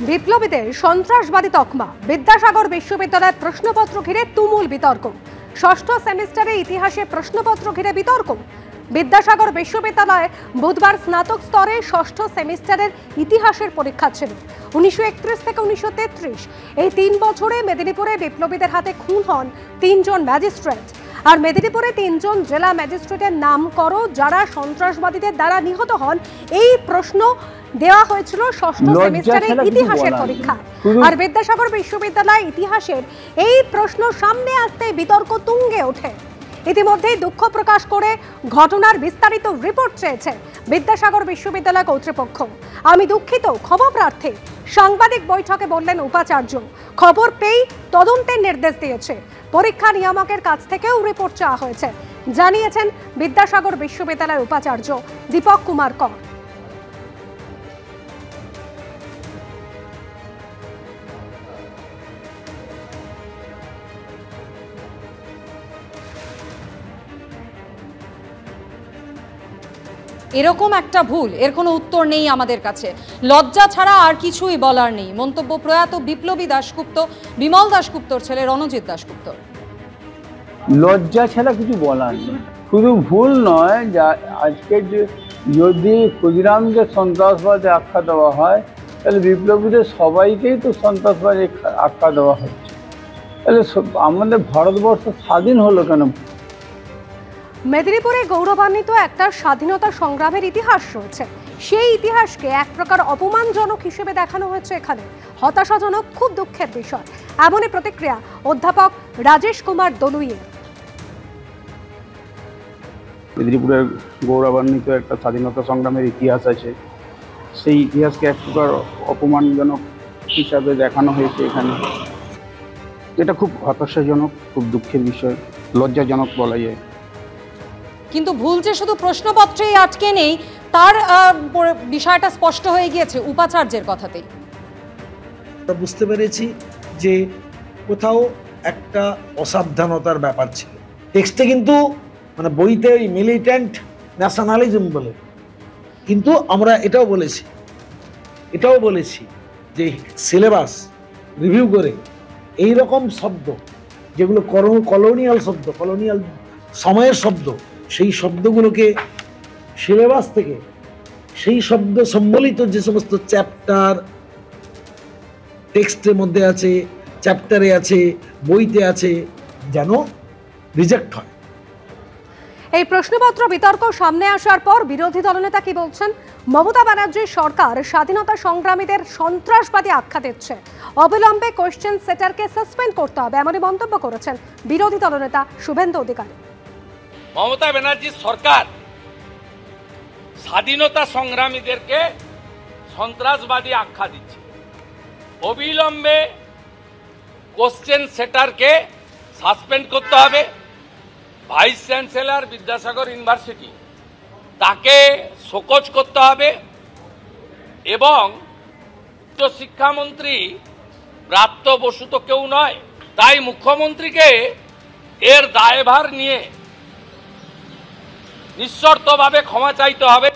বিপ্লবীদের সন্ত্রাসবাদী তকমা, বিদ্যাসাগর বিশ্ববিদ্যালয়ের প্রশ্নপত্র ঘিরে তুমুল বিতর্ক। ষষ্ঠ সেমিস্টারে ইতিহাসে প্রশ্নপত্র ঘিরে বিতর্ক। বিদ্যাসাগর বিশ্ববিদ্যালয়ে বুধবার স্নাতক স্তরে ষষ্ঠ সেমিস্টারের ইতিহাসের পরীক্ষা ছিল। 1931 থেকে 1933 এই 3 বছরে মেদিনীপুরে বিপ্লবীদের হাতে খুন হন 3 জন ম্যাজিস্ট্রেট। আর মেদিনীপুরে 3 জন জেলা ম্যাজিস্ট্রেটের নাম করো যারা সন্ত্রাসবাদীদের দ্বারা নিহত হন। এই প্রশ্ন দেওয়া হয়েছিল ষষ্ঠ সেমিস্টারে ইতিহাসের পরীক্ষায়। আর বিদ্যাসাগর বিশ্ববিদ্যালয় ইতিহাসের এই প্রশ্ন সামনে আসতে বিতর্ক তুঙ্গে ওঠে। ইতিমধ্যেই দুঃখ প্রকাশ করে ঘটনার বিস্তারিত রিপোর্ট চেয়েছে বিদ্যাসাগর বিশ্ববিদ্যালয় কর্তৃপক্ষ। আমি দুঃখিত, ক্ষমা প্রার্থী, সাংবাদিক বৈঠকে বললেন উপাচার্য। খবর পেয়ে তদন্তের নির্দেশ দিয়েছে। পরীক্ষা নিয়ামকের কাছ থেকেও রিপোর্ট চাওয়া হয়েছে, জানিয়েছেন বিদ্যাসাগর বিশ্ববিদ্যালয়ের উপাচার্য দীপক কুমার কর। এরকম একটা ভুল, এর কোনো উত্তর নেই আমাদের কাছে। লজ্জা ছাড়া আর কিছুই বলার নেই। মন্তব্য প্রয়াত বিপ্লবী দাশগুপ্ত, বিমল দাশগুপ্তর ছেলে রণজিৎ দাশগুপ্ত। লজ্জা ছাড়া কিছু বলার নেই। শুধু ভুল নয়, যা আজকে যদি ক্ষুদিরামকে সন্ত্রাসবাদী আখ্যা দেওয়া হয়, তাহলে বিপ্লবীদের সবাইকেই তো সন্ত্রাসবাদী আখ্যা দেওয়া হচ্ছে। তাহলে আমাদের ভারতবর্ষ স্বাধীন হলো কেন? মেদিনীপুরে গৌরবান্বিত একটা স্বাধীনতা সংগ্রামের ইতিহাস রয়েছে। সেই ইতিহাসকে এক প্রকার অপমানজনক হিসেবে দেখানো হয়েছে এখানে। হতাশাজনক, খুব দুঃখের বিষয়। এমনই প্রতিক্রিয়া অধ্যাপক রাজেশ কুমার দলুইয়ের। মেদিনীপুরের গৌরবান্বিত একটা স্বাধীনতা সংগ্রামের ইতিহাস আছে, সেই ইতিহাসকে এক প্রকার অপমানজনক হিসাবে দেখানো হয়েছে এখানে। এটা খুব হতাশাজনক, খুব দুঃখের বিষয়, লজ্জাজনক বলা যায়। কিন্তু ভুল যে শুধু প্রশ্নপত্রেই আটকে নেই, তার বিষয়টা স্পষ্ট হয়ে গিয়েছে উপাচার্যের কথাতেই। বুঝতে পেরেছি যে কোথাও একটা অসাবধানতার ব্যাপার ছিল। টেক্সটে কিন্তু মানে বইতে ওই মিলিট্যান্ট ন্যাশনালিজম বলে, কিন্তু আমরা এটাও বলেছি যে সিলেবাস রিভিউ করে এই রকম শব্দ যেগুলো কলোনিয়াল শব্দ, কলোনিয়াল সময়ের শব্দ, সেই শব্দগুলোকে সিলেবাস থেকে সেই শব্দ সম্বলিত যে সমস্ত চ্যাপ্টার টেক্সটের মধ্যে আছে, চ্যাপ্টারে আছে, বইতে আছে, যেন রিজেক্ট হয়। এই প্রশ্নপত্র বিতর্ক সামনে আসার পর বিরোধী দলনেতা কি বলছেন? মমতা ব্যানার্জির সরকার স্বাধীনতা সংগ্রামীদের সন্ত্রাসবাদী আখ্যা দিচ্ছে। অবিলম্বে কোয়েশ্চেন সেটারকে সাসপেন্ড করতে হবে, এমনই মন্তব্য করেছেন বিরোধী দলনেতা শুভেন্দু অধিকারী। মমতা ব্যানার্জির সরকার স্বাধীনতা সংগ্রামীদেরকে সন্ত্রাসবাদী আখ্যা দিচ্ছে। অবিলম্বে কোশ্চেন সেটারকে সাসপেন্ড করতে হবে। ভাইস চ্যান্সেলর বিদ্যাসাগর ইউনিভার্সিটি, তাকে শোকজ করতে হবে। এবং উচ্চশিক্ষামন্ত্রী ব্রাত্য বসু তো কেউ নয়, তাই মুখ্যমন্ত্রীকে এর দায়ভার নিয়ে নিঃশর্তভাবে ক্ষমা চাইতে হবে।